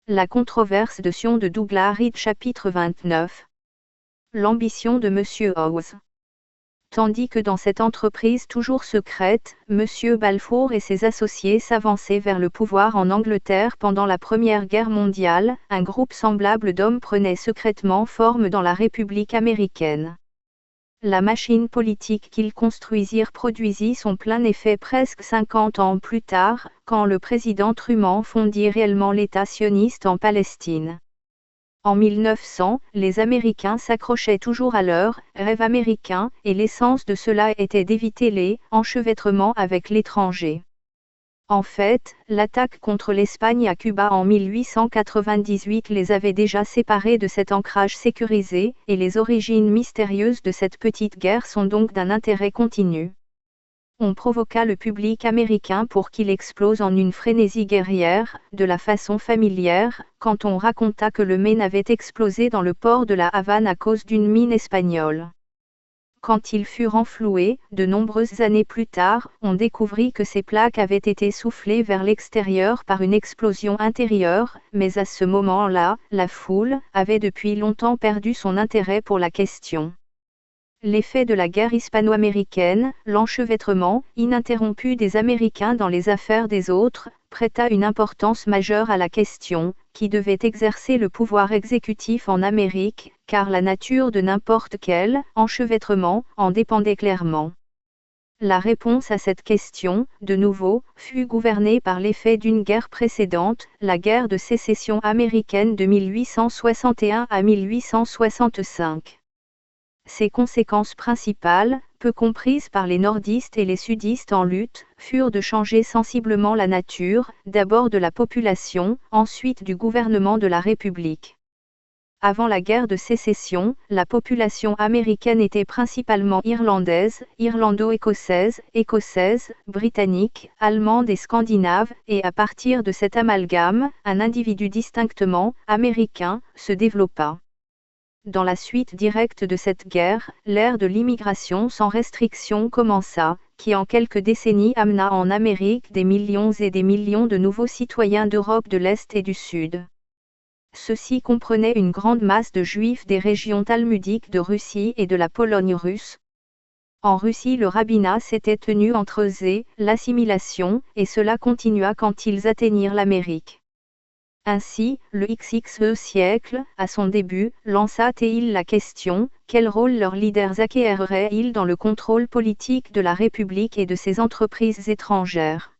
La controverse de Sion de Douglas Reed chapitre 29. L'ambition de M. Howes. Tandis que dans cette entreprise toujours secrète, M. Balfour et ses associés s'avançaient vers le pouvoir en Angleterre pendant la Première Guerre mondiale, un groupe semblable d'hommes prenait secrètement forme dans la République américaine. La machine politique qu'ils construisirent produisit son plein effet presque 50 ans plus tard, quand le président Truman fondit réellement l'État sioniste en Palestine. En 1900, les Américains s'accrochaient toujours à leur rêve américain, et l'essence de cela était d'éviter les enchevêtrements avec l'étranger. En fait, l'attaque contre l'Espagne à Cuba en 1898 les avait déjà séparés de cet ancrage sécurisé, et les origines mystérieuses de cette petite guerre sont donc d'un intérêt continu. On provoqua le public américain pour qu'il explose en une frénésie guerrière, de la façon familière, quand on raconta que le Maine avait explosé dans le port de la Havane à cause d'une mine espagnole. Quand il fut renfloué, de nombreuses années plus tard, on découvrit que ces plaques avaient été soufflées vers l'extérieur par une explosion intérieure, mais à ce moment-là, la foule avait depuis longtemps perdu son intérêt pour la question. L'effet de la guerre hispano-américaine, l'enchevêtrement ininterrompu des Américains dans les affaires des autres, prêta une importance majeure à la question, qui devait exercer le pouvoir exécutif en Amérique, car la nature de n'importe quel enchevêtrement en dépendait clairement. La réponse à cette question, de nouveau, fut gouvernée par l'effet d'une guerre précédente, la guerre de sécession américaine de 1861 à 1865. Ses conséquences principales, peu comprises par les nordistes et les sudistes en lutte, furent de changer sensiblement la nature, d'abord de la population, ensuite du gouvernement de la République. Avant la guerre de sécession, la population américaine était principalement irlandaise, irlando-écossaise, écossaise, britannique, allemande et scandinave, et à partir de cet amalgame, un individu distinctement américain se développa. Dans la suite directe de cette guerre, l'ère de l'immigration sans restriction commença, qui en quelques décennies amena en Amérique des millions et des millions de nouveaux citoyens d'Europe de l'Est et du Sud. Ceux-ci comprenaient une grande masse de Juifs des régions talmudiques de Russie et de la Pologne russe. En Russie, le rabbinat s'était tenu entre eux et l'assimilation, et cela continua quand ils atteignirent l'Amérique. Ainsi, le XXe siècle, à son début, lança-t-il la question, quel rôle leurs leaders acquerraient-ils dans le contrôle politique de la République et de ses entreprises étrangères?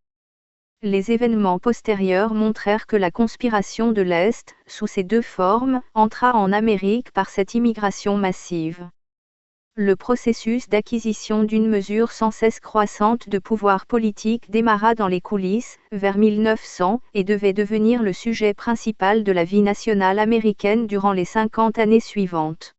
Les événements postérieurs montrèrent que la conspiration de l'Est, sous ces deux formes, entra en Amérique par cette immigration massive. Le processus d'acquisition d'une mesure sans cesse croissante de pouvoir politique démarra dans les coulisses, vers 1900, et devait devenir le sujet principal de la vie nationale américaine durant les 50 années suivantes.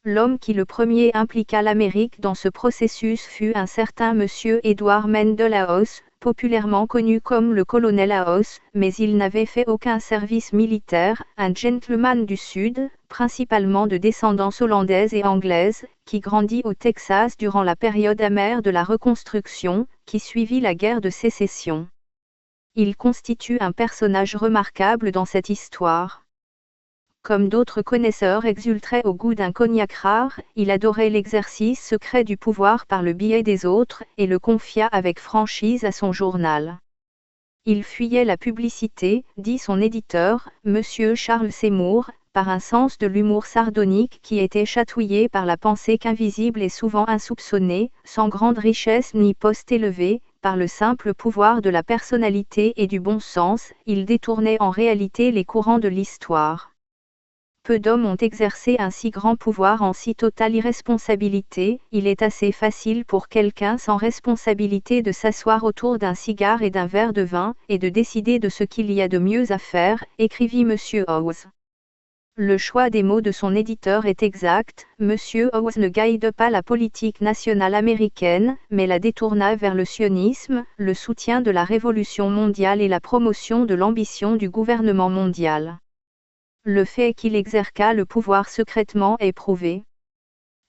L'homme qui le premier impliqua l'Amérique dans ce processus fut un certain monsieur Edward Mendell House, populairement connu comme le colonel House, mais il n'avait fait aucun service militaire, un gentleman du Sud, principalement de descendance hollandaise et anglaise, qui grandit au Texas durant la période amère de la Reconstruction, qui suivit la guerre de sécession. Il constitue un personnage remarquable dans cette histoire. Comme d'autres connaisseurs exulteraient au goût d'un cognac rare, il adorait l'exercice secret du pouvoir par le biais des autres, et le confia avec franchise à son journal. Il fuyait la publicité, dit son éditeur, M. Charles Seymour, par un sens de l'humour sardonique qui était chatouillé par la pensée qu'invisible et souvent insoupçonnée, sans grande richesse ni poste élevé, par le simple pouvoir de la personnalité et du bon sens, il détournait en réalité les courants de l'histoire. Peu d'hommes ont exercé un si grand pouvoir en si totale irresponsabilité, il est assez facile pour quelqu'un sans responsabilité de s'asseoir autour d'un cigare et d'un verre de vin, et de décider de ce qu'il y a de mieux à faire, écrivit M. Howes. Le choix des mots de son éditeur est exact, M. Howes ne guide pas la politique nationale américaine, mais la détourna vers le sionisme, le soutien de la révolution mondiale et la promotion de l'ambition du gouvernement mondial. Le fait qu'il exerça le pouvoir secrètement est prouvé.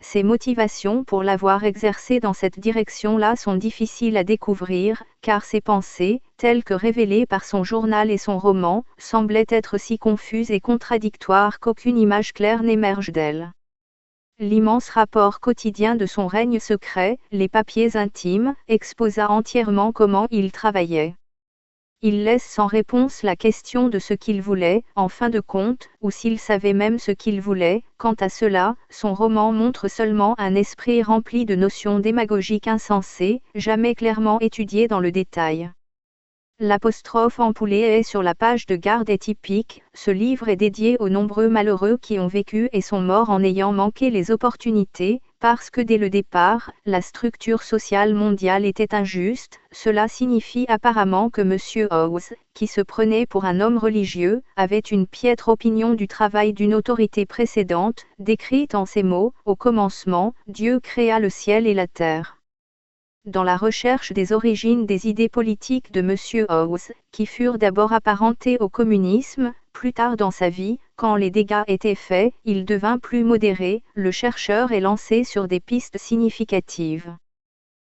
Ses motivations pour l'avoir exercé dans cette direction-là sont difficiles à découvrir, car ses pensées, telles que révélées par son journal et son roman, semblaient être si confuses et contradictoires qu'aucune image claire n'émerge d'elles. L'immense rapport quotidien de son règne secret, les papiers intimes, exposa entièrement comment il travaillait. Il laisse sans réponse la question de ce qu'il voulait, en fin de compte, ou s'il savait même ce qu'il voulait. Quant à cela, son roman montre seulement un esprit rempli de notions démagogiques insensées, jamais clairement étudiées dans le détail. L'apostrophe empoulée est sur la page de garde est typique, ce livre est dédié aux nombreux malheureux qui ont vécu et sont morts en ayant manqué les opportunités, parce que dès le départ, la structure sociale mondiale était injuste. Cela signifie apparemment que M. Howes, qui se prenait pour un homme religieux, avait une piètre opinion du travail d'une autorité précédente, décrite en ces mots, au commencement, Dieu créa le ciel et la terre. Dans la recherche des origines des idées politiques de M. Howes, qui furent d'abord apparentées au communisme, plus tard dans sa vie, quand les dégâts étaient faits, il devint plus modéré, le chercheur est lancé sur des pistes significatives.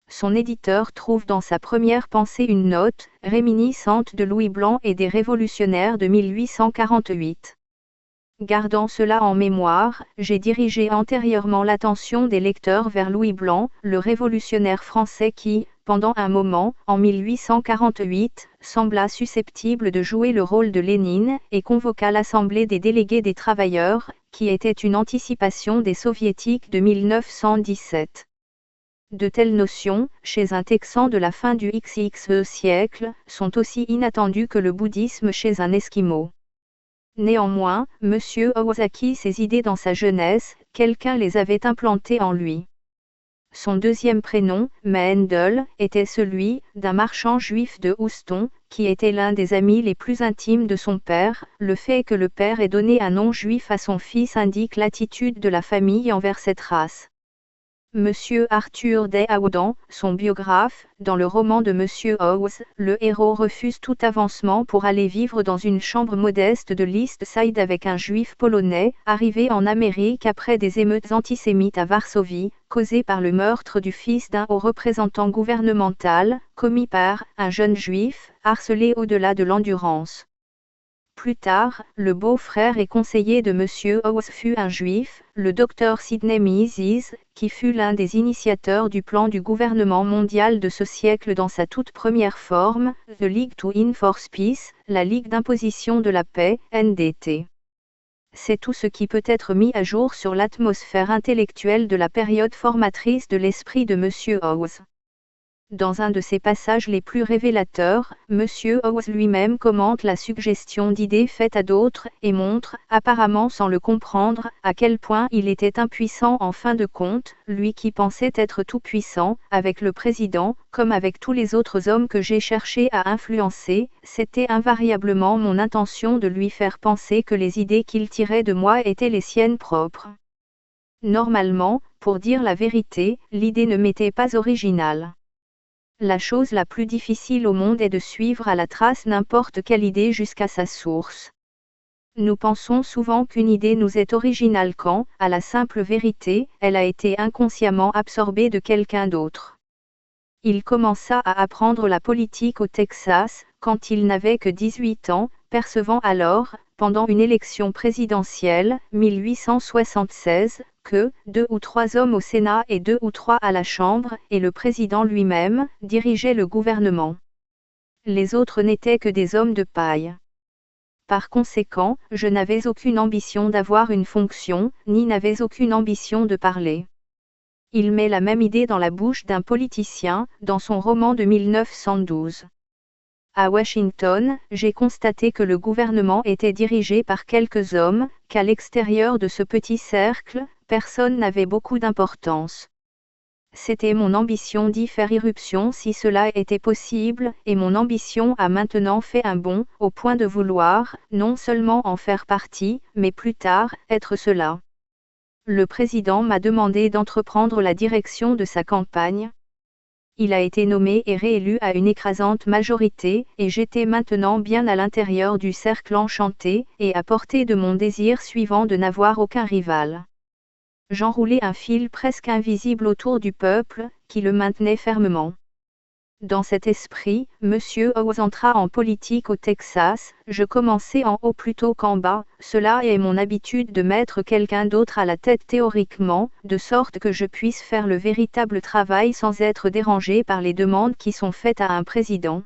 Son éditeur trouve dans sa première pensée une note, réminiscente de Louis Blanc et des révolutionnaires de 1848. Gardant cela en mémoire, j'ai dirigé antérieurement l'attention des lecteurs vers Louis Blanc, le révolutionnaire français qui, pendant un moment, en 1848, sembla susceptible de jouer le rôle de Lénine, et convoqua l'Assemblée des délégués des travailleurs, qui était une anticipation des soviétiques de 1917. De telles notions, chez un Texan de la fin du XXe siècle, sont aussi inattendues que le bouddhisme chez un Esquimau. Néanmoins, M. Howes acquit ces idées dans sa jeunesse, quelqu'un les avait implantées en lui. Son deuxième prénom, Mendel, était celui d'un marchand juif de Houston, qui était l'un des amis les plus intimes de son père. Le fait que le père ait donné un nom juif à son fils indique l'attitude de la famille envers cette race. M. Arthur Day Audin, son biographe, dans le roman de M. Howes, le héros refuse tout avancement pour aller vivre dans une chambre modeste de l'East Side avec un juif polonais, arrivé en Amérique après des émeutes antisémites à Varsovie, causées par le meurtre du fils d'un haut représentant gouvernemental, commis par un jeune juif, harcelé au-delà de l'endurance. Plus tard, le beau-frère et conseiller de M. Howes fut un juif, le docteur Sidney Mises, qui fut l'un des initiateurs du plan du gouvernement mondial de ce siècle dans sa toute première forme, The League to Enforce Peace, la Ligue d'imposition de la paix, NDT. C'est tout ce qui peut être mis à jour sur l'atmosphère intellectuelle de la période formatrice de l'esprit de M. Howes. Dans un de ses passages les plus révélateurs, M. Howes lui-même commente la suggestion d'idées faites à d'autres, et montre, apparemment sans le comprendre, à quel point il était impuissant en fin de compte, lui qui pensait être tout-puissant, avec le président, comme avec tous les autres hommes que j'ai cherché à influencer. C'était invariablement mon intention de lui faire penser que les idées qu'il tirait de moi étaient les siennes propres. Normalement, pour dire la vérité, l'idée ne m'était pas originale. La chose la plus difficile au monde est de suivre à la trace n'importe quelle idée jusqu'à sa source. Nous pensons souvent qu'une idée nous est originale quand, à la simple vérité, elle a été inconsciemment absorbée de quelqu'un d'autre. Il commença à apprendre la politique au Texas, quand il n'avait que 18 ans, percevant alors, pendant une élection présidentielle, 1876, que 2 ou 3 hommes au Sénat et 2 ou 3 à la Chambre, et le président lui-même, dirigeaient le gouvernement. Les autres n'étaient que des hommes de paille. Par conséquent, je n'avais aucune ambition d'avoir une fonction, ni n'avais aucune ambition de parler. Il met la même idée dans la bouche d'un politicien, dans son roman de 1912. À Washington, j'ai constaté que le gouvernement était dirigé par quelques hommes, qu'à l'extérieur de ce petit cercle, personne n'avait beaucoup d'importance. C'était mon ambition d'y faire irruption si cela était possible, et mon ambition a maintenant fait un bond, au point de vouloir, non seulement en faire partie, mais plus tard, être cela. Le président m'a demandé d'entreprendre la direction de sa campagne. Il a été nommé et réélu à une écrasante majorité, et j'étais maintenant bien à l'intérieur du cercle enchanté, et à portée de mon désir suivant de n'avoir aucun rival. J'enroulai un fil presque invisible autour du peuple, qui le maintenait fermement. Dans cet esprit, M. Howes entra en politique au Texas. Je commençai en haut plutôt qu'en bas. Cela est mon habitude de mettre quelqu'un d'autre à la tête théoriquement, de sorte que je puisse faire le véritable travail sans être dérangé par les demandes qui sont faites à un président.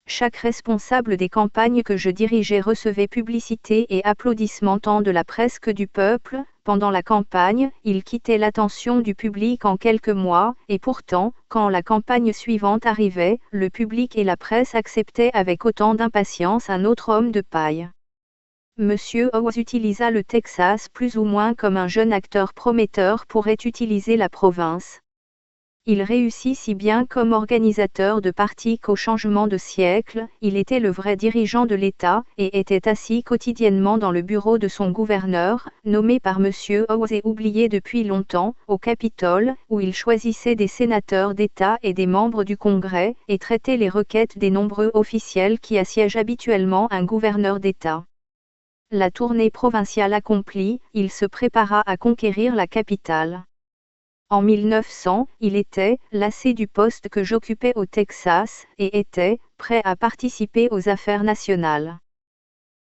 Chaque responsable des campagnes que je dirigeais recevait publicité et applaudissements tant de la presse que du peuple. Pendant la campagne, il quittait l'attention du public en quelques mois, et pourtant, quand la campagne suivante arrivait, le public et la presse acceptaient avec autant d'impatience un autre homme de paille. M. Howes utilisa le Texas plus ou moins comme un jeune acteur prometteur pourrait utiliser la province. Il réussit si bien comme organisateur de parti qu'au changement de siècle, il était le vrai dirigeant de l'État, et était assis quotidiennement dans le bureau de son gouverneur, nommé par M. Howes et oublié depuis longtemps, au Capitole, où il choisissait des sénateurs d'État et des membres du Congrès, et traitait les requêtes des nombreux officiels qui assiègent habituellement un gouverneur d'État. La tournée provinciale accomplie, il se prépara à conquérir la capitale. En 1900, il était lassé du poste que j'occupais au Texas, et était prêt à participer aux affaires nationales.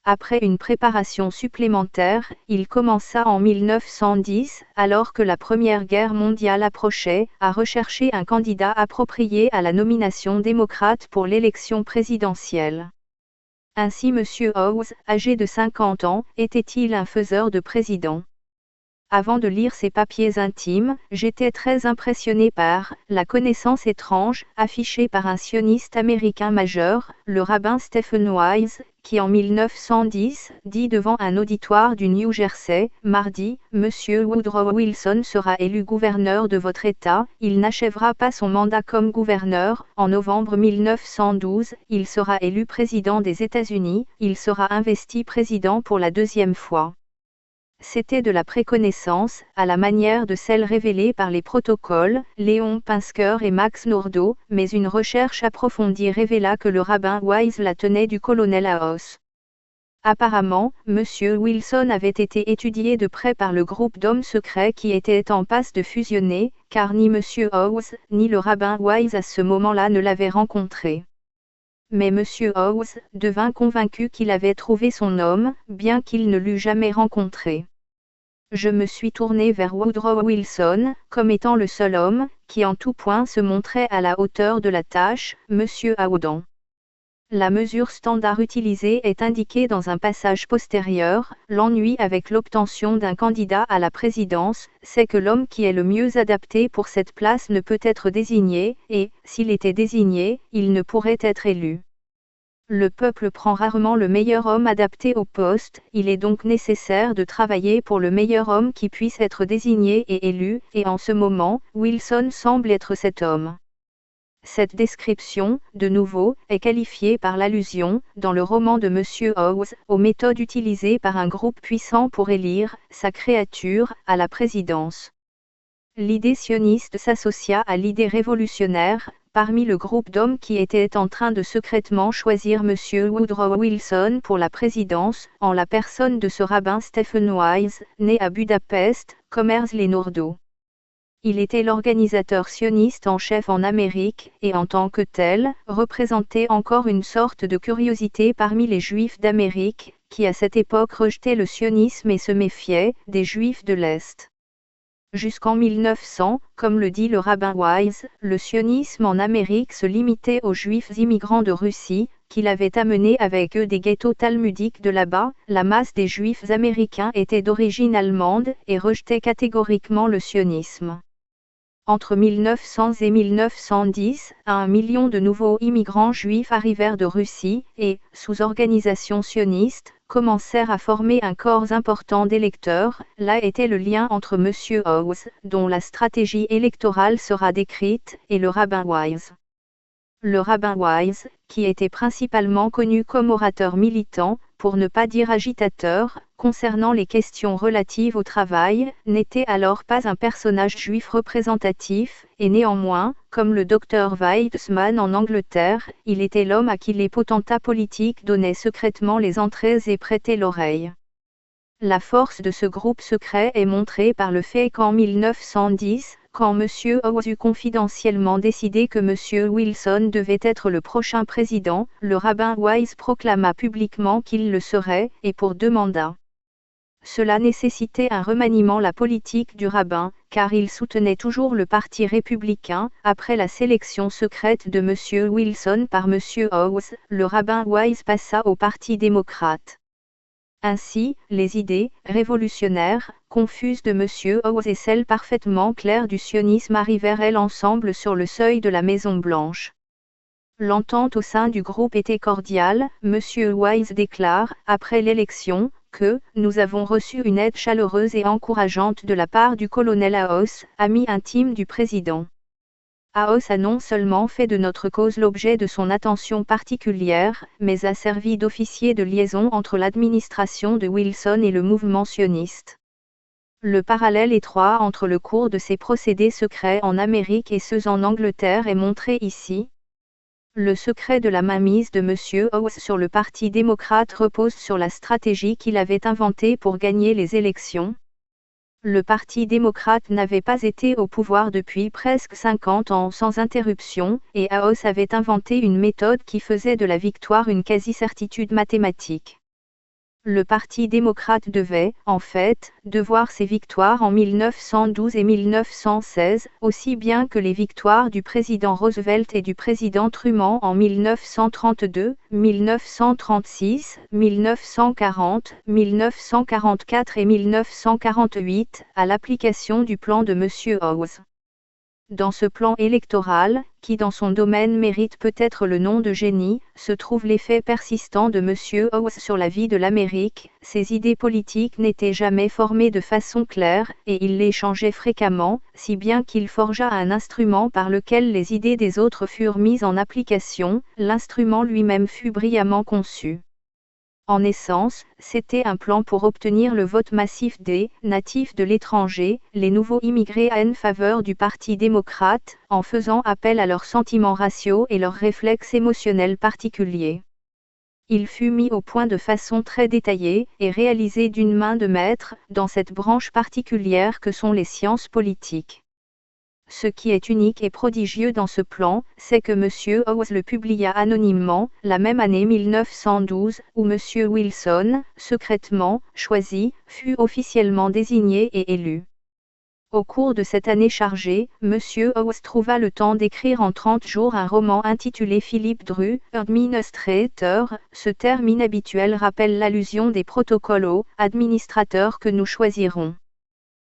Après une préparation supplémentaire, il commença en 1910, alors que la Première Guerre mondiale approchait, à rechercher un candidat approprié à la nomination démocrate pour l'élection présidentielle. Ainsi M. Howes, âgé de 50 ans, était-il un faiseur de président. Avant de lire ses papiers intimes, j'étais très impressionné par la connaissance étrange, affichée par un sioniste américain majeur, le rabbin Stephen Wise, qui en 1910, dit devant un auditoire du New Jersey, mardi, M. Woodrow Wilson sera élu gouverneur de votre État, il n'achèvera pas son mandat comme gouverneur, en novembre 1912, il sera élu président des États-Unis, il sera investi président pour la deuxième fois. C'était de la préconnaissance, à la manière de celle révélée par les protocoles, Léon Pinsker et Max Nordau, mais une recherche approfondie révéla que le rabbin Wise la tenait du colonel House. Apparemment, M. Wilson avait été étudié de près par le groupe d'hommes secrets qui était en passe de fusionner, car ni M. House, ni le rabbin Wise à ce moment-là ne l'avaient rencontré. Mais M. Howes devint convaincu qu'il avait trouvé son homme, bien qu'il ne l'eût jamais rencontré. Je me suis tourné vers Woodrow Wilson, comme étant le seul homme, qui en tout point se montrait à la hauteur de la tâche, M. Howden. La mesure standard utilisée est indiquée dans un passage postérieur. L'ennui avec l'obtention d'un candidat à la présidence, c'est que l'homme qui est le mieux adapté pour cette place ne peut être désigné, et, s'il était désigné, il ne pourrait être élu. Le peuple prend rarement le meilleur homme adapté au poste, il est donc nécessaire de travailler pour le meilleur homme qui puisse être désigné et élu, et en ce moment, Wilson semble être cet homme. Cette description, de nouveau, est qualifiée par l'allusion, dans le roman de M. Howes, aux méthodes utilisées par un groupe puissant pour élire sa créature à la présidence. L'idée sioniste s'associa à l'idée révolutionnaire, parmi le groupe d'hommes qui étaient en train de secrètement choisir M. Woodrow Wilson pour la présidence, en la personne de ce rabbin Stephen Wise, né à Budapest, comme Herzl Nordau. Il était l'organisateur sioniste en chef en Amérique, et en tant que tel, représentait encore une sorte de curiosité parmi les Juifs d'Amérique, qui à cette époque rejetaient le sionisme et se méfiaient des Juifs de l'Est. Jusqu'en 1900, comme le dit le rabbin Wise, le sionisme en Amérique se limitait aux Juifs immigrants de Russie, qu'il avait amenés avec eux des ghettos talmudiques de là-bas. La masse des Juifs américains était d'origine allemande et rejetait catégoriquement le sionisme. Entre 1900 et 1910, 1 million de nouveaux immigrants juifs arrivèrent de Russie, et, sous organisation sioniste, commencèrent à former un corps important d'électeurs. Là était le lien entre M. Howes, dont la stratégie électorale sera décrite, et le rabbin Wise. Le rabbin Wise, qui était principalement connu comme orateur militant, pour ne pas dire agitateur, concernant les questions relatives au travail, n'était alors pas un personnage juif représentatif, et néanmoins, comme le docteur Weizmann en Angleterre, il était l'homme à qui les potentats politiques donnaient secrètement les entrées et prêtaient l'oreille. La force de ce groupe secret est montrée par le fait qu'en 1910, quand M. Howes eut confidentiellement décidé que M. Wilson devait être le prochain président, le rabbin Wise proclama publiquement qu'il le serait, et pour 2 mandats. Cela nécessitait un remaniement la politique du rabbin, car il soutenait toujours le parti républicain. Après la sélection secrète de M. Wilson par M. Howes, le rabbin Wise passa au parti démocrate. Ainsi, les idées révolutionnaires, confuses de M. Howes et celles parfaitement claires du sionisme arrivèrent elles ensemble sur le seuil de la Maison-Blanche. L'entente au sein du groupe était cordiale. M. Wise déclare, après l'élection, que « Nous avons reçu une aide chaleureuse et encourageante de la part du colonel Haos, ami intime du président. Haos a non seulement fait de notre cause l'objet de son attention particulière, mais a servi d'officier de liaison entre l'administration de Wilson et le mouvement sioniste. » Le parallèle étroit entre le cours de ces procédés secrets en Amérique et ceux en Angleterre est montré ici. Le secret de la mainmise de M. Howes sur le Parti démocrate repose sur la stratégie qu'il avait inventée pour gagner les élections. Le Parti démocrate n'avait pas été au pouvoir depuis presque 50 ans sans interruption, et Haos avait inventé une méthode qui faisait de la victoire une quasi-certitude mathématique. Le Parti démocrate devait, en fait, devoir ses victoires en 1912 et 1916, aussi bien que les victoires du président Roosevelt et du président Truman en 1932, 1936, 1940, 1944 et 1948, à l'application du plan de M. Howes. Dans ce plan électoral, qui dans son domaine mérite peut-être le nom de génie, se trouve l'effet persistant de M. Howes sur la vie de l'Amérique. Ses idées politiques n'étaient jamais formées de façon claire, et il les changeait fréquemment, si bien qu'il forgea un instrument par lequel les idées des autres furent mises en application. L'instrument lui-même fut brillamment conçu. En essence, c'était un plan pour obtenir le vote massif des natifs de l'étranger, les nouveaux immigrés en faveur du Parti démocrate, en faisant appel à leurs sentiments raciaux et leurs réflexes émotionnels particuliers. Il fut mis au point de façon très détaillée, et réalisé d'une main de maître, dans cette branche particulière que sont les sciences politiques. Ce qui est unique et prodigieux dans ce plan, c'est que M. Howes le publia anonymement, la même année 1912, où M. Wilson, secrètement choisi, fut officiellement désigné et élu. Au cours de cette année chargée, M. Howes trouva le temps d'écrire en 30 jours un roman intitulé Philip Dru, Administrator. Ce terme inhabituel rappelle l'allusion des protocoles aux administrateurs que nous choisirons.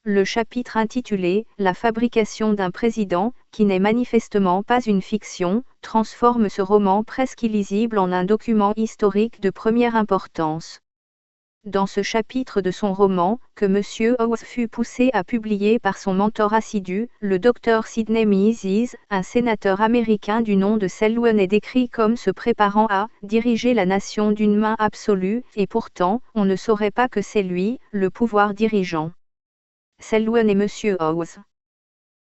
Le chapitre intitulé « La fabrication d'un président », qui n'est manifestement pas une fiction, transforme ce roman presque illisible en un document historique de première importance. Dans ce chapitre de son roman, que M. Howes fut poussé à publier par son mentor assidu, le Dr Sidney Mises, un sénateur américain du nom de Selwyn, est décrit comme se préparant à diriger la nation d'une main absolue, et pourtant, on ne saurait pas que c'est lui, le pouvoir dirigeant. Selwyn et M. Howes.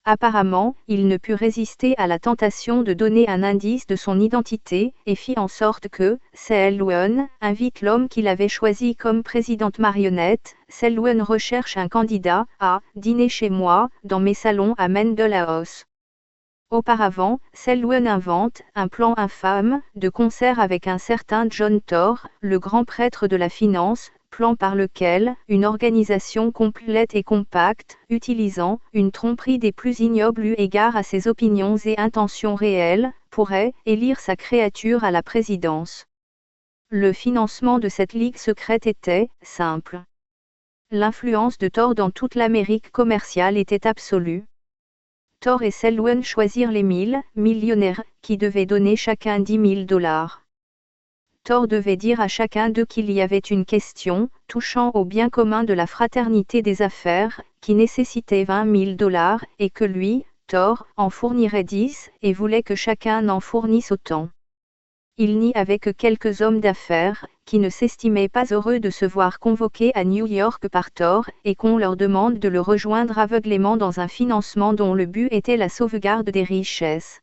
Apparemment, il ne put résister à la tentation de donner un indice de son identité, et fit en sorte que Selwyn invite l'homme qu'il avait choisi comme présidente marionnette. Selwyn recherche un candidat à dîner chez moi, dans mes salons à Mendel House. Auparavant, Selwyn invente un plan infâme, de concert avec un certain John Torr, le grand prêtre de la finance, plan par lequel une organisation complète et compacte, utilisant une tromperie des plus ignobles eu égard à ses opinions et intentions réelles, pourrait élire sa créature à la présidence. Le financement de cette ligue secrète était simple. L'influence de Torr dans toute l'Amérique commerciale était absolue. Torr et Selwyn choisirent les 1000 millionnaires, qui devaient donner chacun $10 000. Torr devait dire à chacun d'eux qu'il y avait une question, touchant au bien commun de la fraternité des affaires, qui nécessitait $20 000, et que lui, Torr, en fournirait 10, et voulait que chacun en fournisse autant. Il n'y avait que quelques hommes d'affaires, qui ne s'estimaient pas heureux de se voir convoqués à New York par Torr, et qu'on leur demande de le rejoindre aveuglément dans un financement dont le but était la sauvegarde des richesses.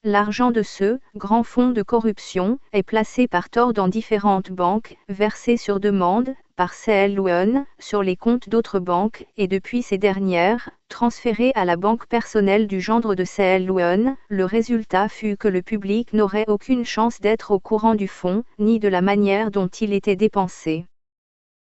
L'argent de ce grand fonds de corruption est placé par tort dans différentes banques, versé sur demande, par CL-Luen, sur les comptes d'autres banques, et depuis ces dernières, transféré à la banque personnelle du gendre de CL-Luen. Le résultat fut que le public n'aurait aucune chance d'être au courant du fonds, ni de la manière dont il était dépensé.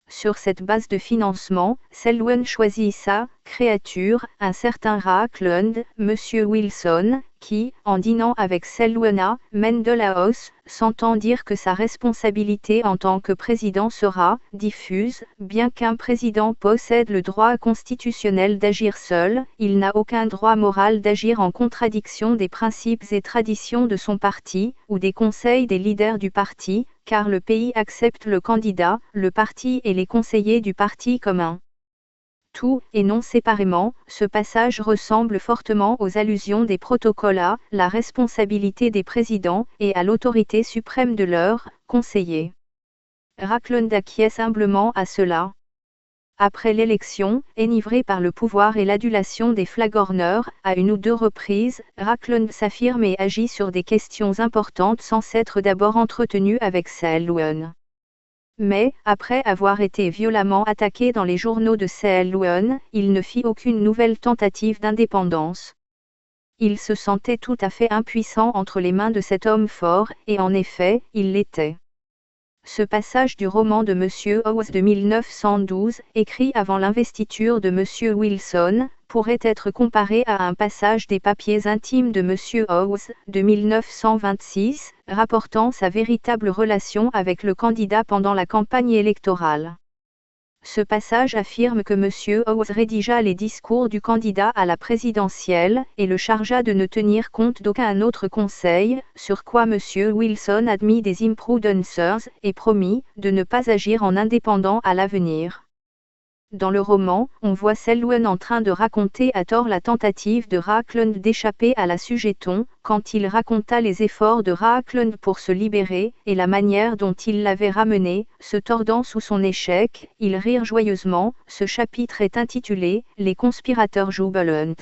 Sur cette base de financement, Selwyn choisit sa créature, un certain Racklund, M. Wilson, qui, en dînant avec Selwyn à Mendelhaus, s'entend dire que sa responsabilité en tant que président sera diffuse. Bien qu'un président possède le droit constitutionnel d'agir seul, il n'a aucun droit moral d'agir en contradiction des principes et traditions de son parti, ou des conseils des leaders du parti, car le pays accepte le candidat, le parti et les conseillers du parti comme un tout, et non séparément. Ce passage ressemble fortement aux allusions des protocoles à la responsabilité des présidents et à l'autorité suprême de leurs conseillers. Racklund acquiesce humblement à cela. Après l'élection, enivré par le pouvoir et l'adulation des flagorneurs, à une ou deux reprises, Racklund s'affirme et agit sur des questions importantes sans s'être d'abord entretenu avec Selwyn. Mais, après avoir été violemment attaqué dans les journaux de Selwyn, il ne fit aucune nouvelle tentative d'indépendance. Il se sentait tout à fait impuissant entre les mains de cet homme fort, et en effet, il l'était. Ce passage du roman de M. Howes de 1912, écrit avant l'investiture de M. Wilson, pourrait être comparé à un passage des papiers intimes de M. Howes, de 1926, rapportant sa véritable relation avec le candidat pendant la campagne électorale. Ce passage affirme que M. Howes rédigea les discours du candidat à la présidentielle, et le chargea de ne tenir compte d'aucun autre conseil, sur quoi M. Wilson admit des imprudencers, et promit de ne pas agir en indépendant à l'avenir. Dans le roman, on voit Selwyn en train de raconter à tort la tentative de Racklund d'échapper à la Suggeton, quand il raconta les efforts de Racklund pour se libérer, et la manière dont il l'avait ramené, se tordant sous son échec. Ils rirent joyeusement. Ce chapitre est intitulé « Les conspirateurs Jubelants ».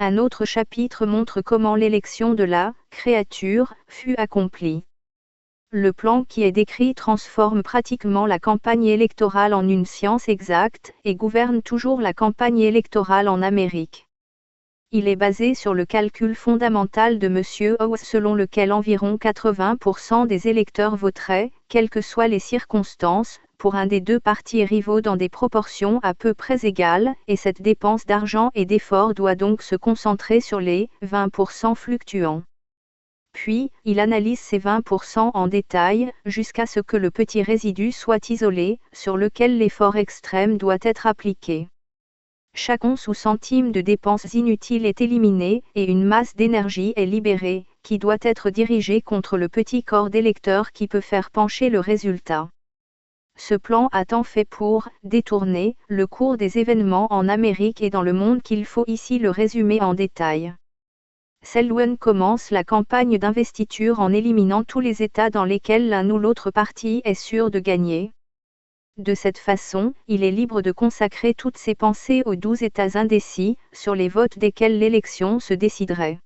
Un autre chapitre montre comment l'élection de la créature fut accomplie. Le plan qui est décrit transforme pratiquement la campagne électorale en une science exacte, et gouverne toujours la campagne électorale en Amérique. Il est basé sur le calcul fondamental de M. Howes selon lequel environ 80% des électeurs voteraient, quelles que soient les circonstances, pour un des deux partis rivaux dans des proportions à peu près égales, et cette dépense d'argent et d'effort doit donc se concentrer sur les 20% fluctuants. Puis, il analyse ces 20% en détail, jusqu'à ce que le petit résidu soit isolé, sur lequel l'effort extrême doit être appliqué. Chaque once ou centime de dépenses inutiles est éliminé, et une masse d'énergie est libérée, qui doit être dirigée contre le petit corps d'électeurs qui peut faire pencher le résultat. Ce plan a tant fait pour détourner le cours des événements en Amérique et dans le monde qu'il faut ici le résumer en détail. Selwyn commence la campagne d'investiture en éliminant tous les États dans lesquels l'un ou l'autre parti est sûr de gagner. De cette façon, il est libre de consacrer toutes ses pensées aux 12 États indécis, sur les votes desquels l'élection se déciderait.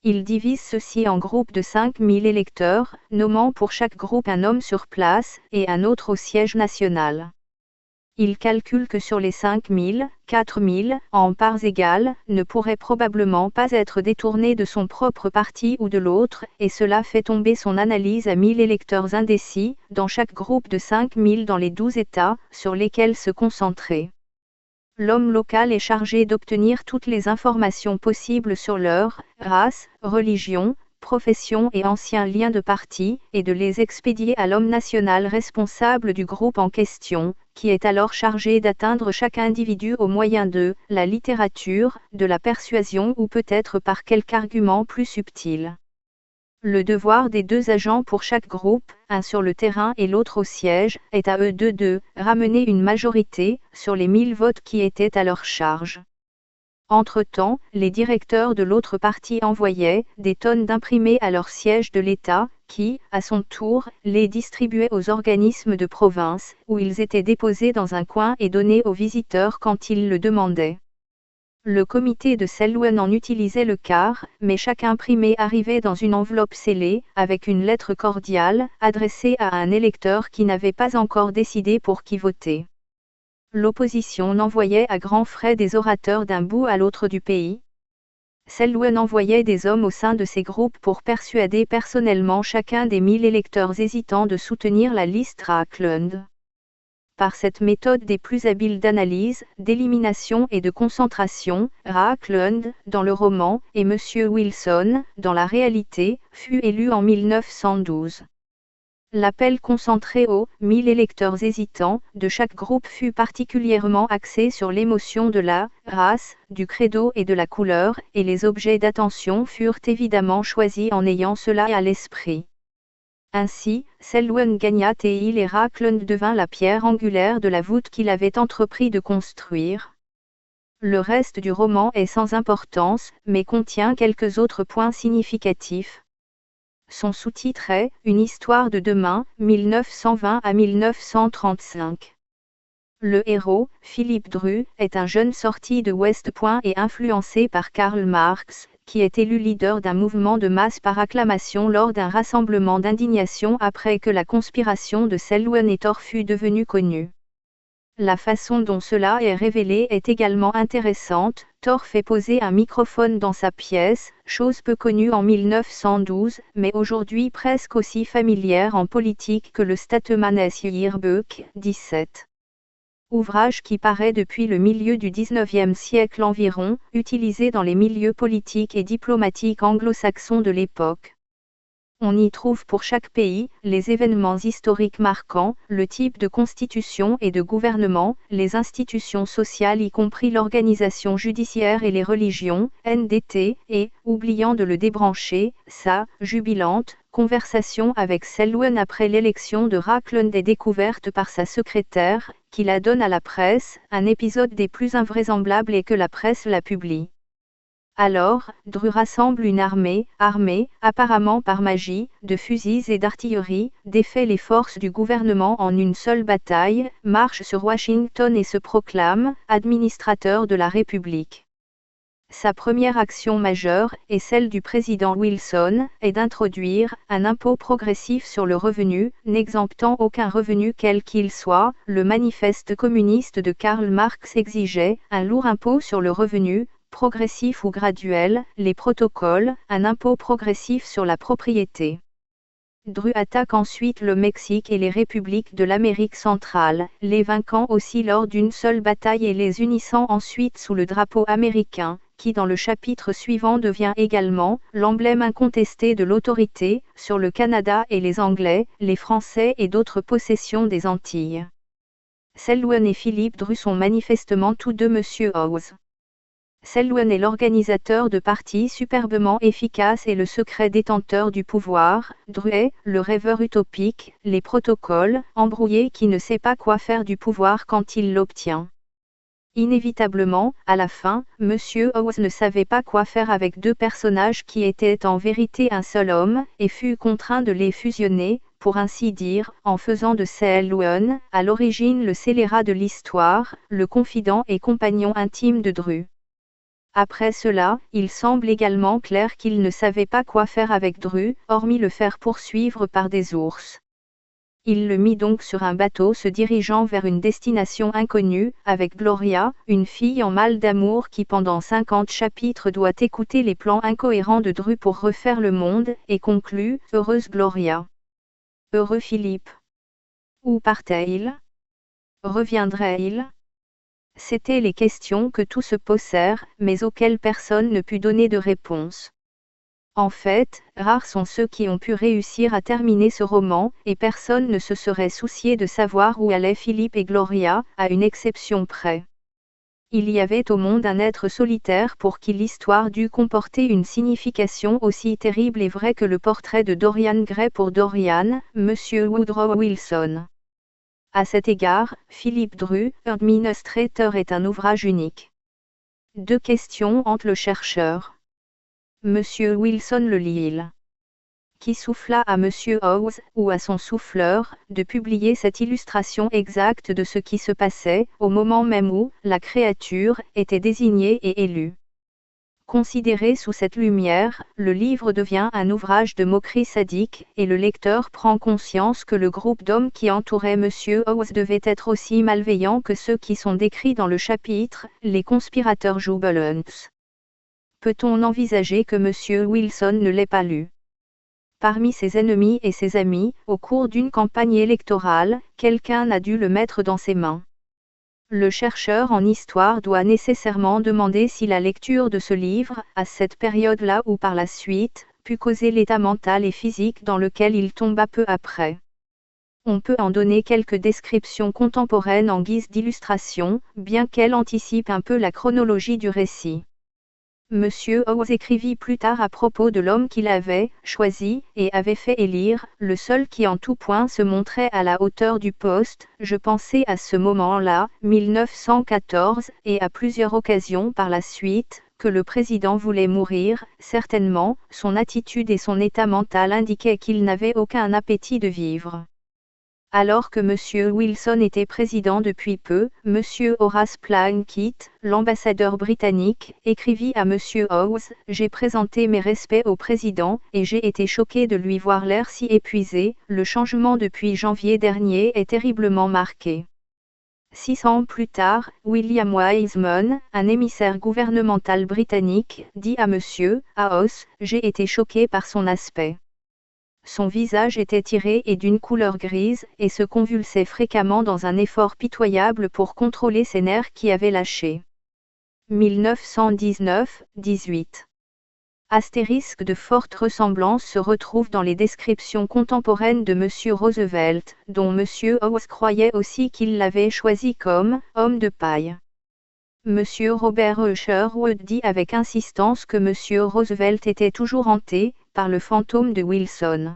Il divise ceux-ci en groupes de 5000 électeurs, nommant pour chaque groupe un homme sur place, et un autre au siège national. Il calcule que sur les 5000, 4000, en parts égales, ne pourraient probablement pas être détournés de son propre parti ou de l'autre, et cela fait tomber son analyse à 1000 électeurs indécis, dans chaque groupe de 5000 dans les 12 États, sur lesquels se concentrer. L'homme local est chargé d'obtenir toutes les informations possibles sur leur race, religion, profession et anciens liens de parti, et de les expédier à l'homme national responsable du groupe en question, qui est alors chargé d'atteindre chaque individu au moyen de la littérature, de la persuasion ou peut-être par quelque argument plus subtil. Le devoir des deux agents pour chaque groupe, un sur le terrain et l'autre au siège, est à eux deux de ramener une majorité sur les 1000 votes qui étaient à leur charge. Entre-temps, les directeurs de l'autre parti envoyaient des tonnes d'imprimés à leur siège de l'État, qui, à son tour, les distribuait aux organismes de province, où ils étaient déposés dans un coin et donnés aux visiteurs quand ils le demandaient. Le comité de Selwyn en utilisait le quart, mais chaque imprimé arrivait dans une enveloppe scellée, avec une lettre cordiale, adressée à un électeur qui n'avait pas encore décidé pour qui voter. L'opposition n'envoyait à grands frais des orateurs d'un bout à l'autre du pays. Selwyn envoyait des hommes au sein de ces groupes pour persuader personnellement chacun des 1000 électeurs hésitants de soutenir la liste Racklund. Par cette méthode des plus habiles d'analyse, d'élimination et de concentration, Racklund, dans le roman, et M. Wilson, dans la réalité, fut élu en 1912. L'appel concentré aux 1000 électeurs hésitants de chaque groupe fut particulièrement axé sur l'émotion de la race, du credo et de la couleur, et les objets d'attention furent évidemment choisis en ayant cela à l'esprit. Ainsi, Selwyn gagna Thiel et Racklund devint la pierre angulaire de la voûte qu'il avait entrepris de construire. Le reste du roman est sans importance, mais contient quelques autres points significatifs. Son sous-titre est « Une histoire de demain, 1920 à 1935 ». Le héros, Philippe Dru, est un jeune sorti de West Point et influencé par Karl Marx, qui est élu leader d'un mouvement de masse par acclamation lors d'un rassemblement d'indignation après que la conspiration de Selwyn et Thor fut devenue connue. La façon dont cela est révélé est également intéressante. Thor fait poser un microphone dans sa pièce, chose peu connue en 1912, mais aujourd'hui presque aussi familière en politique que le Statemanes Yearbook, 17. Ouvrage qui paraît depuis le milieu du XIXe siècle environ, utilisé dans les milieux politiques et diplomatiques anglo-saxons de l'époque. On y trouve pour chaque pays, les événements historiques marquants, le type de constitution et de gouvernement, les institutions sociales y compris l'organisation judiciaire et les religions, NDT, et, oubliant de le débrancher, sa jubilante conversation avec Selwyn après l'élection de Racklund est découverte par sa secrétaire, qui la donne à la presse, un épisode des plus invraisemblables et que la presse la publie. Alors, Dru rassemble une armée, apparemment par magie, de fusils et d'artillerie, défait les forces du gouvernement en une seule bataille, marche sur Washington et se proclame administrateur de la République. Sa première action majeure, et celle du président Wilson, est d'introduire un impôt progressif sur le revenu, n'exemptant aucun revenu quel qu'il soit. Le manifeste communiste de Karl Marx exigeait un lourd impôt sur le revenu, progressif ou graduel, les protocoles, un impôt progressif sur la propriété. Dru attaque ensuite le Mexique et les républiques de l'Amérique centrale, les vainquant aussi lors d'une seule bataille et les unissant ensuite sous le drapeau américain, qui dans le chapitre suivant devient également l'emblème incontesté de l'autorité sur le Canada et les Anglais, les Français et d'autres possessions des Antilles. Selwyn et Philippe Dru sont manifestement tous deux M. Howes. Selwyn est l'organisateur de partis superbement efficaces et le secret détenteur du pouvoir. Dru est le rêveur utopique, les protocoles, embrouillé qui ne sait pas quoi faire du pouvoir quand il l'obtient. Inévitablement, à la fin, M. Howes ne savait pas quoi faire avec deux personnages qui étaient en vérité un seul homme, et fut contraint de les fusionner, pour ainsi dire, en faisant de Selwyn, à l'origine le scélérat de l'histoire, le confident et compagnon intime de Dru. Après cela, il semble également clair qu'il ne savait pas quoi faire avec Dru, hormis le faire poursuivre par des ours. Il le mit donc sur un bateau se dirigeant vers une destination inconnue, avec Gloria, une fille en mal d'amour qui pendant 50 chapitres doit écouter les plans incohérents de Dru pour refaire le monde, et conclut « Heureuse Gloria. Heureux Philippe. Où partait-il? Reviendrait-il » C'étaient les questions que tous se posèrent, mais auxquelles personne ne put donner de réponse. En fait, rares sont ceux qui ont pu réussir à terminer ce roman, et personne ne se serait soucié de savoir où allaient Philippe et Gloria, à une exception près. Il y avait au monde un être solitaire pour qui l'histoire dut comporter une signification aussi terrible et vraie que le portrait de Dorian Gray pour Dorian, M. Woodrow Wilson. À cet égard, Philippe Dru, Administrator est un ouvrage unique. Deux questions hantent le chercheur. M. Wilson le lit-il? qui souffla à M. Howes, ou à son souffleur, de publier cette illustration exacte de ce qui se passait, au moment même où la créature était désignée et élue. Considéré sous cette lumière, le livre devient un ouvrage de moquerie sadique, et le lecteur prend conscience que le groupe d'hommes qui entourait M. Howes devait être aussi malveillant que ceux qui sont décrits dans le chapitre « Les conspirateurs Jubelants ». Peut-on envisager que M. Wilson ne l'ait pas lu? Parmi ses ennemis et ses amis, au cours d'une campagne électorale, quelqu'un a dû le mettre dans ses mains. Le chercheur en histoire doit nécessairement demander si la lecture de ce livre, à cette période-là ou par la suite, put causer l'état mental et physique dans lequel il tomba peu après. On peut en donner quelques descriptions contemporaines en guise d'illustration, bien qu'elles anticipent un peu la chronologie du récit. Monsieur Howes écrivit plus tard à propos de l'homme qu'il avait choisi et avait fait élire, le seul qui en tout point se montrait à la hauteur du poste. Je pensais à ce moment-là, 1914, et à plusieurs occasions par la suite, que le président voulait mourir. Certainement, son attitude et son état mental indiquaient qu'il n'avait aucun appétit de vivre. Alors que M. Wilson était président depuis peu, M. Horace Plunkett, l'ambassadeur britannique, écrivit à M. Howes « J'ai présenté mes respects au président, et j'ai été choqué de lui voir l'air si épuisé. Le changement depuis janvier dernier est terriblement marqué. » 6 ans plus tard, William Wiseman, un émissaire gouvernemental britannique, dit à M. Howes « J'ai été choqué par son aspect. » Son visage était tiré et d'une couleur grise, et se convulsait fréquemment dans un effort pitoyable pour contrôler ses nerfs qui avaient lâché. 1919-18. Astérisque de forte ressemblance se retrouve dans les descriptions contemporaines de M. Roosevelt, dont M. Howes croyait aussi qu'il l'avait choisi comme « homme de paille ». M. Robert E. Sherwood dit avec insistance que M. Roosevelt était toujours hanté par le fantôme de Wilson.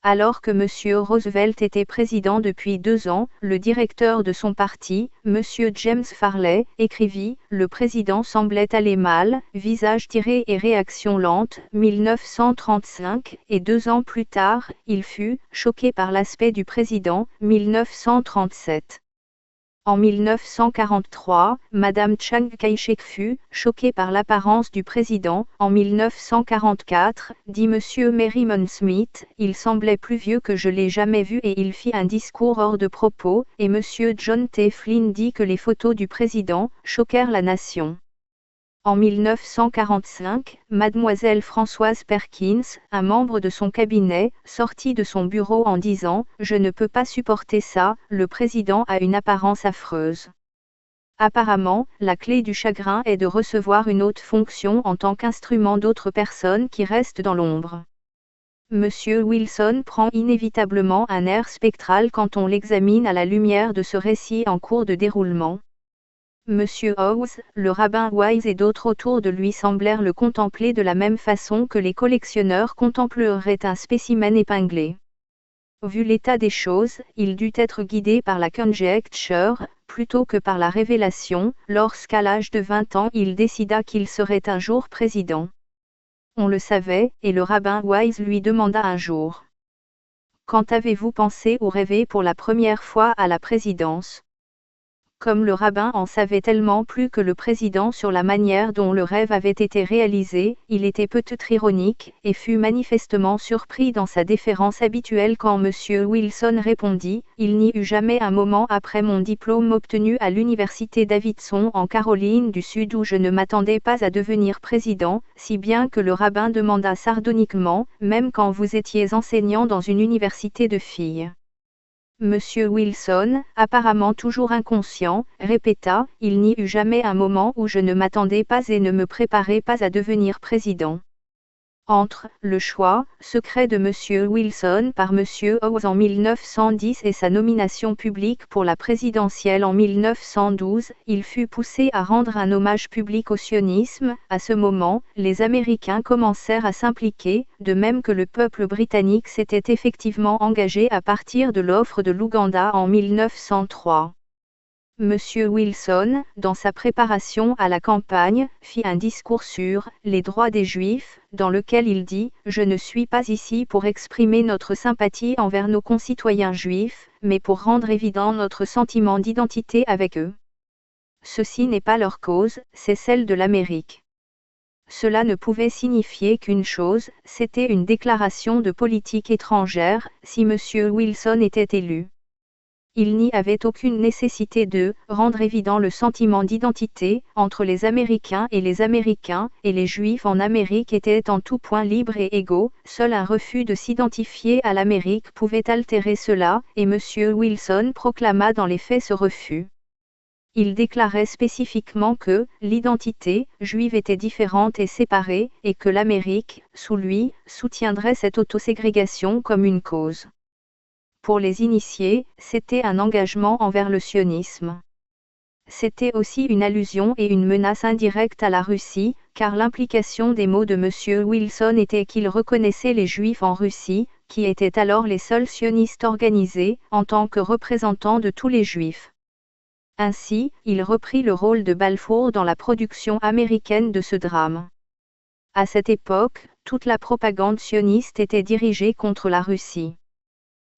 Alors que M. Roosevelt était président depuis 2 ans, le directeur de son parti, M. James Farley, écrivit « Le président semblait aller mal, visage tiré et réaction lente, 1935, et 2 ans plus tard, il fut choqué par l'aspect du président, 1937. En 1943, Madame Chiang Kai-shek fut choquée par l'apparence du président. En 1944, dit M. Merriman Smith, il semblait plus vieux que je l'ai jamais vu et il fit un discours hors de propos, et M. John T. Flynn dit que les photos du président choquèrent la nation. En 1945, Mademoiselle Françoise Perkins, un membre de son cabinet, sortit de son bureau en disant « Je ne peux pas supporter ça, le président a une apparence affreuse. » Apparemment, la clé du chagrin est de recevoir une haute fonction en tant qu'instrument d'autres personnes qui restent dans l'ombre. Monsieur Wilson prend inévitablement un air spectral quand on l'examine à la lumière de ce récit en cours de déroulement. Monsieur Howes, le rabbin Wise et d'autres autour de lui semblèrent le contempler de la même façon que les collectionneurs contempleraient un spécimen épinglé. Vu l'état des choses, il dut être guidé par la conjecture, plutôt que par la révélation, lorsqu'à l'âge de 20 ans il décida qu'il serait un jour président. On le savait, et le rabbin Wise lui demanda un jour. « Quand avez-vous pensé ou rêvé pour la première fois à la présidence ?» Comme le rabbin en savait tellement plus que le président sur la manière dont le rêve avait été réalisé, il était peut-être ironique, et fut manifestement surpris dans sa déférence habituelle quand M. Wilson répondit « Il n'y eut jamais un moment après mon diplôme obtenu à l'université Davidson en Caroline du Sud où je ne m'attendais pas à devenir président, si bien que le rabbin demanda sardoniquement « Même quand vous étiez enseignant dans une université de filles ?» Monsieur Wilson, apparemment toujours inconscient, répéta « Il n'y eut jamais un moment où je ne m'attendais pas et ne me préparais pas à devenir président. » Entre le choix secret de M. Wilson par M. Howes en 1910 et sa nomination publique pour la présidentielle en 1912, il fut poussé à rendre un hommage public au sionisme. À ce moment, les Américains commencèrent à s'impliquer, de même que le peuple britannique s'était effectivement engagé à partir de l'offre de l'Ouganda en 1903. M. Wilson, dans sa préparation à la campagne, fit un discours sur « les droits des Juifs », dans lequel il dit « Je ne suis pas ici pour exprimer notre sympathie envers nos concitoyens juifs, mais pour rendre évident notre sentiment d'identité avec eux. Ceci n'est pas leur cause, c'est celle de l'Amérique. » Cela ne pouvait signifier qu'une chose, c'était une déclaration de politique étrangère, si M. Wilson était élu. Il n'y avait aucune nécessité de rendre évident le sentiment d'identité entre les Américains, et les Juifs en Amérique étaient en tout point libres et égaux, seul un refus de s'identifier à l'Amérique pouvait altérer cela, et M. Wilson proclama dans les faits ce refus. Il déclarait spécifiquement que l'identité juive était différente et séparée, et que l'Amérique, sous lui, soutiendrait cette autoségrégation comme une cause. Pour les initiés, c'était un engagement envers le sionisme. C'était aussi une allusion et une menace indirecte à la Russie, car l'implication des mots de M. Wilson était qu'il reconnaissait les Juifs en Russie, qui étaient alors les seuls sionistes organisés, en tant que représentants de tous les Juifs. Ainsi, il reprit le rôle de Balfour dans la production américaine de ce drame. À cette époque, toute la propagande sioniste était dirigée contre la Russie.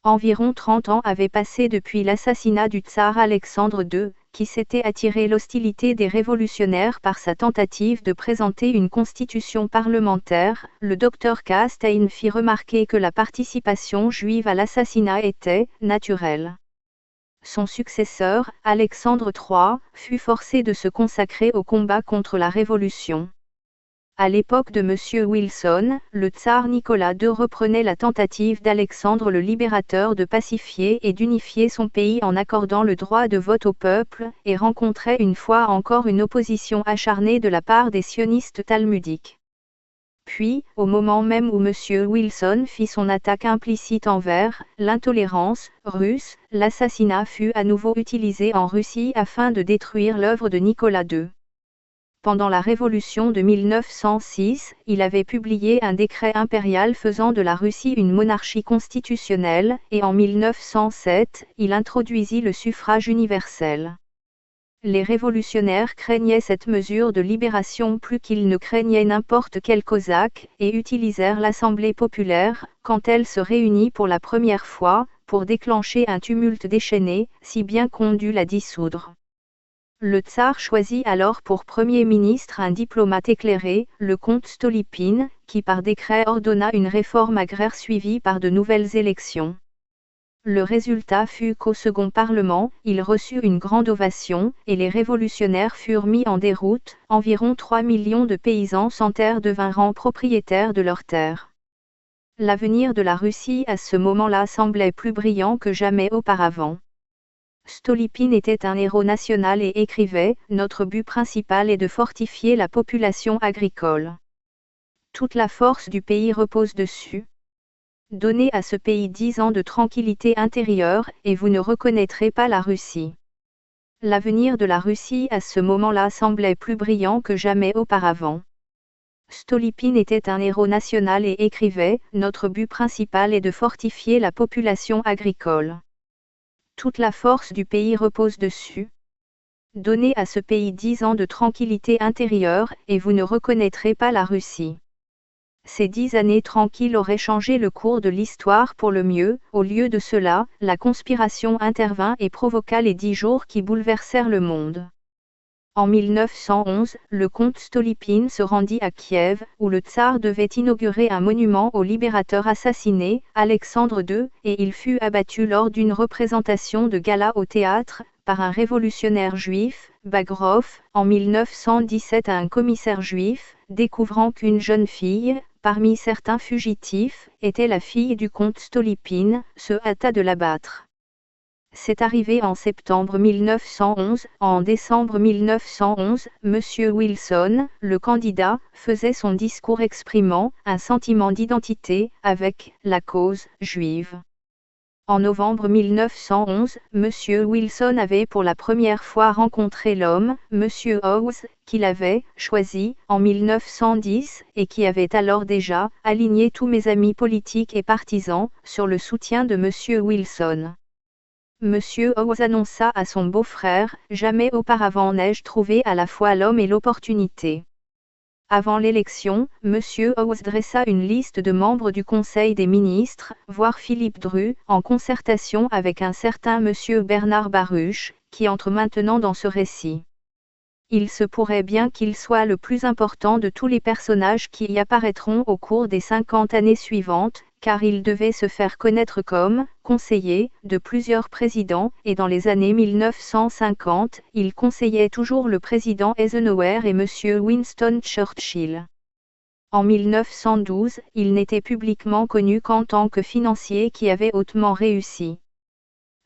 Environ 30 ans avaient passé depuis l'assassinat du tsar Alexandre II, qui s'était attiré l'hostilité des révolutionnaires par sa tentative de présenter une constitution parlementaire. Le docteur K. Stein fit remarquer que la participation juive à l'assassinat était naturelle. Son successeur, Alexandre III, fut forcé de se consacrer au combat contre la Révolution. À l'époque de M. Wilson, le tsar Nicolas II reprenait la tentative d'Alexandre le Libérateur de pacifier et d'unifier son pays en accordant le droit de vote au peuple, et rencontrait une fois encore une opposition acharnée de la part des sionistes talmudiques. Puis, au moment même où M. Wilson fit son attaque implicite envers l'intolérance russe, l'assassinat fut à nouveau utilisé en Russie afin de détruire l'œuvre de Nicolas II. Pendant la Révolution de 1906, il avait publié un décret impérial faisant de la Russie une monarchie constitutionnelle, et en 1907, il introduisit le suffrage universel. Les révolutionnaires craignaient cette mesure de libération plus qu'ils ne craignaient n'importe quel cosaque, et utilisèrent l'Assemblée populaire, quand elle se réunit pour la première fois, pour déclencher un tumulte déchaîné, si bien qu'on dut la dissoudre. Le tsar choisit alors pour Premier ministre un diplomate éclairé, le comte Stolypine, qui par décret ordonna une réforme agraire suivie par de nouvelles élections. Le résultat fut qu'au second Parlement, il reçut une grande ovation, et les révolutionnaires furent mis en déroute. Environ 3 millions de paysans sans terre devinrent propriétaires de leurs terres. L'avenir de la Russie à ce moment-là semblait plus brillant que jamais auparavant. Stolypine était un héros national et écrivait « Notre but principal est de fortifier la population agricole. Toute la force du pays repose dessus. Donnez à ce pays 10 ans de tranquillité intérieure, et vous ne reconnaîtrez pas la Russie. » L'avenir de la Russie à ce moment-là semblait plus brillant que jamais auparavant. Stolypine était un héros national et écrivait « Notre but principal est de fortifier la population agricole. Toute la force du pays repose dessus. Donnez à ce pays 10 ans de tranquillité intérieure, et vous ne reconnaîtrez pas la Russie. » Ces 10 années tranquilles auraient changé le cours de l'histoire pour le mieux. Au lieu de cela, la conspiration intervint et provoqua les 10 jours qui bouleversèrent le monde. En 1911, le comte Stolypine se rendit à Kiev, où le tsar devait inaugurer un monument au libérateur assassiné, Alexandre II, et il fut abattu lors d'une représentation de gala au théâtre, par un révolutionnaire juif, Bagrov, en 1917 à un commissaire juif, découvrant qu'une jeune fille, parmi certains fugitifs, était la fille du comte Stolypine, se hâta de l'abattre. C'est arrivé en septembre 1911. En décembre 1911, M. Wilson, le candidat, faisait son discours exprimant un sentiment d'identité avec la cause juive. En novembre 1911, M. Wilson avait pour la première fois rencontré l'homme, M. Howes, qu'il avait choisi en 1910, et qui avait alors déjà aligné tous mes amis politiques et partisans sur le soutien de M. Wilson. M. Howes annonça à son beau-frère, « Jamais auparavant n'ai-je trouvé à la fois l'homme et l'opportunité. » Avant l'élection, M. Howes dressa une liste de membres du Conseil des ministres, voire Philippe Dru, en concertation avec un certain M. Bernard Baruch, qui entre maintenant dans ce récit. Il se pourrait bien qu'il soit le plus important de tous les personnages qui y apparaîtront au cours des 50 années suivantes, car il devait se faire connaître comme conseiller de plusieurs présidents, et dans les années 1950, il conseillait toujours le président Eisenhower et M. Winston Churchill. En 1912, il n'était publiquement connu qu'en tant que financier qui avait hautement réussi.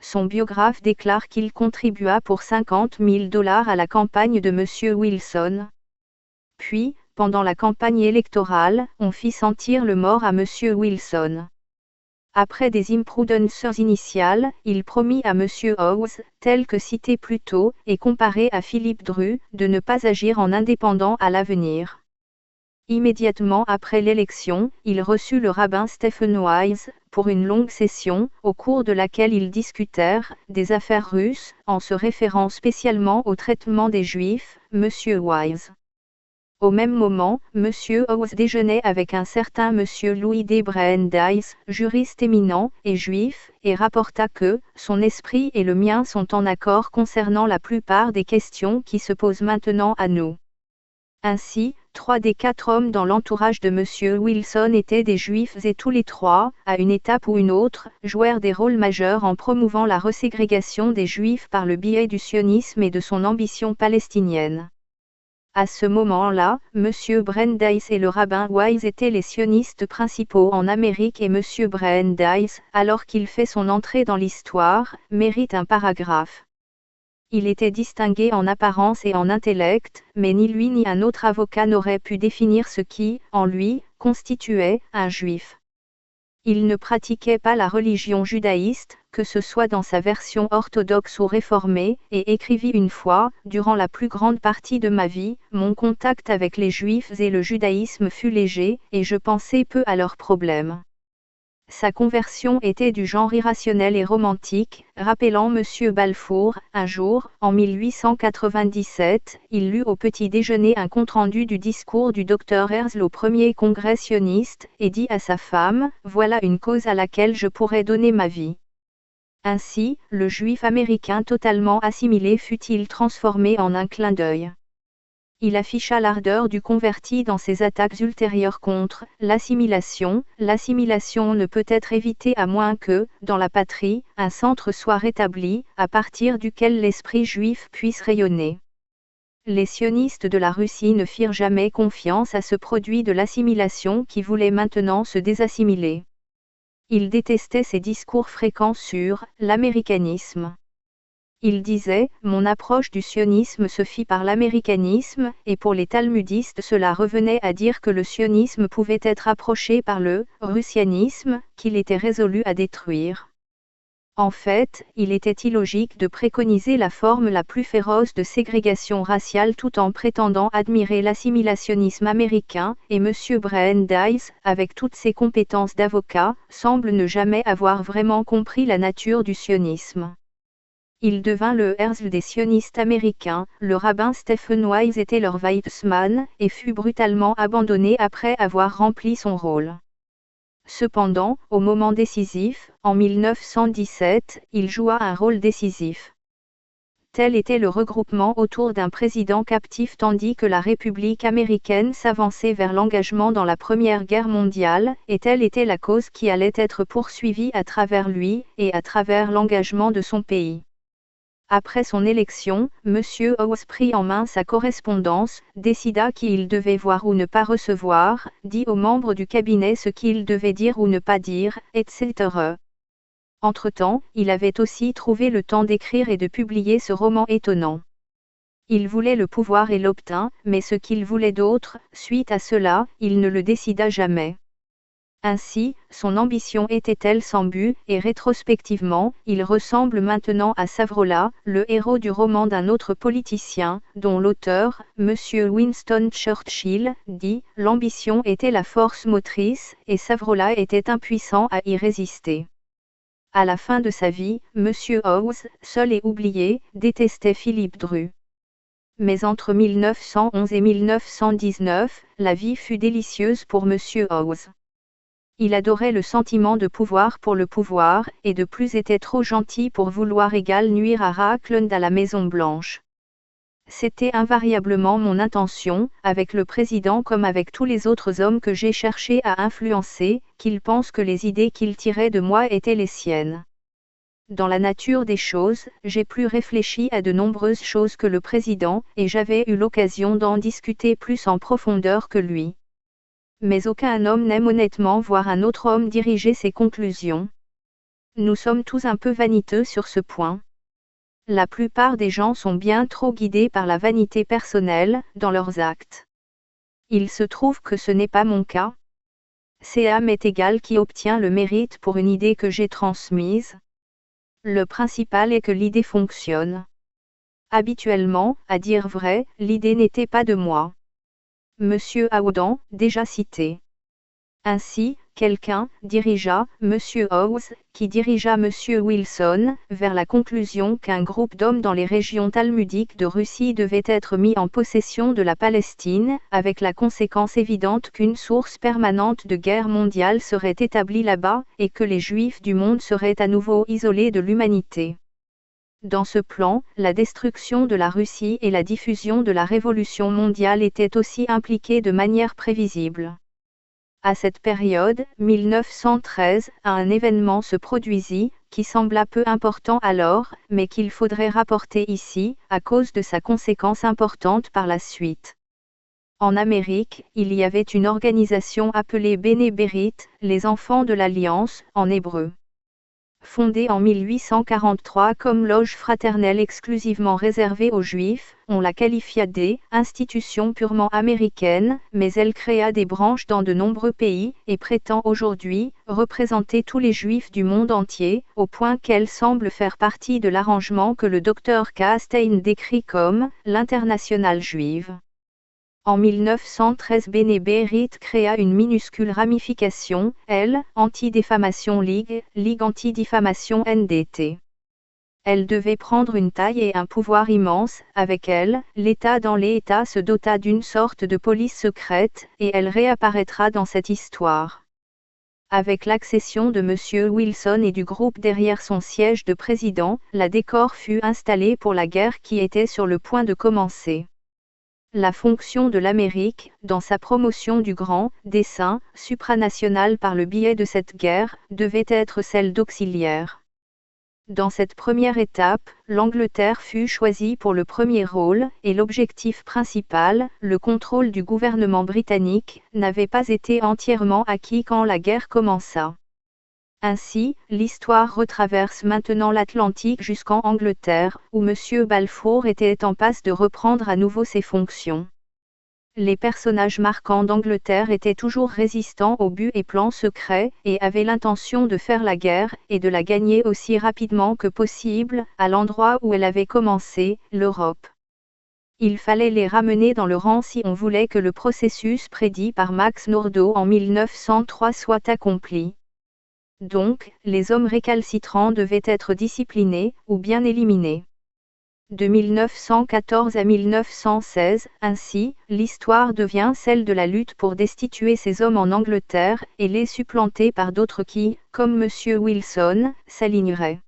Son biographe déclare qu'il contribua pour $50 000 à la campagne de M. Wilson. Puis, pendant la campagne électorale, on fit sentir le mort à M. Wilson. Après des imprudences initiales, il promit à M. Howes, tel que cité plus tôt, et comparé à Philippe Dru, de ne pas agir en indépendant à l'avenir. Immédiatement après l'élection, il reçut le rabbin Stephen Wise, pour une longue session, au cours de laquelle ils discutèrent des affaires russes, en se référant spécialement au traitement des Juifs, M. Wise. Au même moment, M. Howes déjeunait avec un certain M. Louis D. Brandeis, juriste éminent et juif, et rapporta que « son esprit et le mien sont en accord concernant la plupart des questions qui se posent maintenant à nous ». Ainsi, 3 des 4 hommes dans l'entourage de M. Wilson étaient des Juifs et tous les 3, à une étape ou une autre, jouèrent des rôles majeurs en promouvant la reségrégation des Juifs par le biais du sionisme et de son ambition palestinienne. À ce moment-là, M. Brandeis et le rabbin Wise étaient les sionistes principaux en Amérique et M. Brandeis, alors qu'il fait son entrée dans l'histoire, mérite un paragraphe. Il était distingué en apparence et en intellect, mais ni lui ni un autre avocat n'aurait pu définir ce qui, en lui, constituait un juif. Il ne pratiquait pas la religion judaïste, que ce soit dans sa version orthodoxe ou réformée, et écrivit une fois, « Durant la plus grande partie de ma vie, mon contact avec les Juifs et le judaïsme fut léger, et je pensais peu à leurs problèmes. » Sa conversion était du genre irrationnel et romantique, rappelant M. Balfour. Un jour, en 1897, il lut au petit déjeuner un compte-rendu du discours du Dr Herzl au premier congrès sioniste, et dit à sa femme, « Voilà une cause à laquelle je pourrais donner ma vie. » Ainsi, le juif américain totalement assimilé fut-il transformé en un clin d'œil. Il afficha l'ardeur du converti dans ses attaques ultérieures contre l'assimilation. L'assimilation ne peut être évitée à moins que, dans la patrie, un centre soit rétabli, à partir duquel l'esprit juif puisse rayonner. Les sionistes de la Russie ne firent jamais confiance à ce produit de l'assimilation qui voulait maintenant se désassimiler. Ils détestaient ses discours fréquents sur l'américanisme. Il disait, « Mon approche du sionisme se fit par l'américanisme, et pour les talmudistes cela revenait à dire que le sionisme pouvait être approché par le russianisme, qu'il était résolu à détruire. » En fait, il était illogique de préconiser la forme la plus féroce de ségrégation raciale tout en prétendant admirer l'assimilationnisme américain, et M. Brandeis, avec toutes ses compétences d'avocat, semble ne jamais avoir vraiment compris la nature du sionisme. Il devint le Herzl des sionistes américains, le rabbin Stephen Wise était leur Weizmann, et fut brutalement abandonné après avoir rempli son rôle. Cependant, au moment décisif, en 1917, il joua un rôle décisif. Tel était le regroupement autour d'un président captif tandis que la République américaine s'avançait vers l'engagement dans la Première Guerre mondiale, et telle était la cause qui allait être poursuivie à travers lui, et à travers l'engagement de son pays. Après son élection, M. Howes prit en main sa correspondance, décida qui il devait voir ou ne pas recevoir, dit aux membres du cabinet ce qu'il devait dire ou ne pas dire, etc. Entre-temps, il avait aussi trouvé le temps d'écrire et de publier ce roman étonnant. Il voulait le pouvoir et l'obtint, mais ce qu'il voulait d'autre, suite à cela, il ne le décida jamais. Ainsi, son ambition était-elle sans but, et rétrospectivement, il ressemble maintenant à Savrola, le héros du roman d'un autre politicien, dont l'auteur, M. Winston Churchill, dit « L'ambition était la force motrice, et Savrola était impuissant à y résister. » À la fin de sa vie, M. Howes, seul et oublié, détestait Philippe Dru. Mais entre 1911 et 1919, la vie fut délicieuse pour M. Howes. Il adorait le sentiment de pouvoir pour le pouvoir, et de plus était trop gentil pour vouloir égal nuire à Raclund à la Maison Blanche. C'était invariablement mon intention, avec le président comme avec tous les autres hommes que j'ai cherché à influencer, qu'il pense que les idées qu'il tirait de moi étaient les siennes. Dans la nature des choses, j'ai plus réfléchi à de nombreuses choses que le président, et j'avais eu l'occasion d'en discuter plus en profondeur que lui. Mais aucun homme n'aime honnêtement voir un autre homme diriger ses conclusions. Nous sommes tous un peu vaniteux sur ce point. La plupart des gens sont bien trop guidés par la vanité personnelle, dans leurs actes. Il se trouve que ce n'est pas mon cas. C'est m'est égal qui obtient le mérite pour une idée que j'ai transmise. Le principal est que l'idée fonctionne. Habituellement, à dire vrai, l'idée n'était pas de moi. Monsieur Audin, déjà cité. Ainsi, quelqu'un dirigea M. Howes, qui dirigea M. Wilson, vers la conclusion qu'un groupe d'hommes dans les régions talmudiques de Russie devait être mis en possession de la Palestine, avec la conséquence évidente qu'une source permanente de guerre mondiale serait établie là-bas, et que les Juifs du monde seraient à nouveau isolés de l'humanité. Dans ce plan, la destruction de la Russie et la diffusion de la révolution mondiale étaient aussi impliquées de manière prévisible. À cette période, 1913, un événement se produisit, qui sembla peu important alors, mais qu'il faudrait rapporter ici, à cause de sa conséquence importante par la suite. En Amérique, il y avait une organisation appelée Béné Bérite, les enfants de l'Alliance, en hébreu. Fondée en 1843 comme loge fraternelle exclusivement réservée aux Juifs, on la qualifia d'institution purement américaine, mais elle créa des branches dans de nombreux pays, et prétend aujourd'hui représenter tous les Juifs du monde entier, au point qu'elle semble faire partie de l'arrangement que le Dr Stein décrit comme « l'internationale juive ». En 1913 Béné Bérite créa une minuscule ramification, L, Anti-Défamation League, Ligue Anti-Diffamation NDT. Elle devait prendre une taille et un pouvoir immense, avec elle, l'État dans les États se dota d'une sorte de police secrète, et elle réapparaîtra dans cette histoire. Avec l'accession de M. Wilson et du groupe derrière son siège de président, la décor fut installé pour la guerre qui était sur le point de commencer. La fonction de l'Amérique, dans sa promotion du grand dessein supranational par le biais de cette guerre, devait être celle d'auxiliaire. Dans cette première étape, l'Angleterre fut choisie pour le premier rôle, et l'objectif principal, le contrôle du gouvernement britannique, n'avait pas été entièrement acquis quand la guerre commença. Ainsi, l'histoire retraverse maintenant l'Atlantique jusqu'en Angleterre, où M. Balfour était en passe de reprendre à nouveau ses fonctions. Les personnages marquants d'Angleterre étaient toujours résistants aux buts et plans secrets, et avaient l'intention de faire la guerre, et de la gagner aussi rapidement que possible, à l'endroit où elle avait commencé, l'Europe. Il fallait les ramener dans le rang si on voulait que le processus prédit par Max Nordau en 1903 soit accompli. Donc, les hommes récalcitrants devaient être disciplinés, ou bien éliminés. De 1914 à 1916, ainsi, l'histoire devient celle de la lutte pour destituer ces hommes en Angleterre, et les supplanter par d'autres qui, comme M. Wilson, s'aligneraient.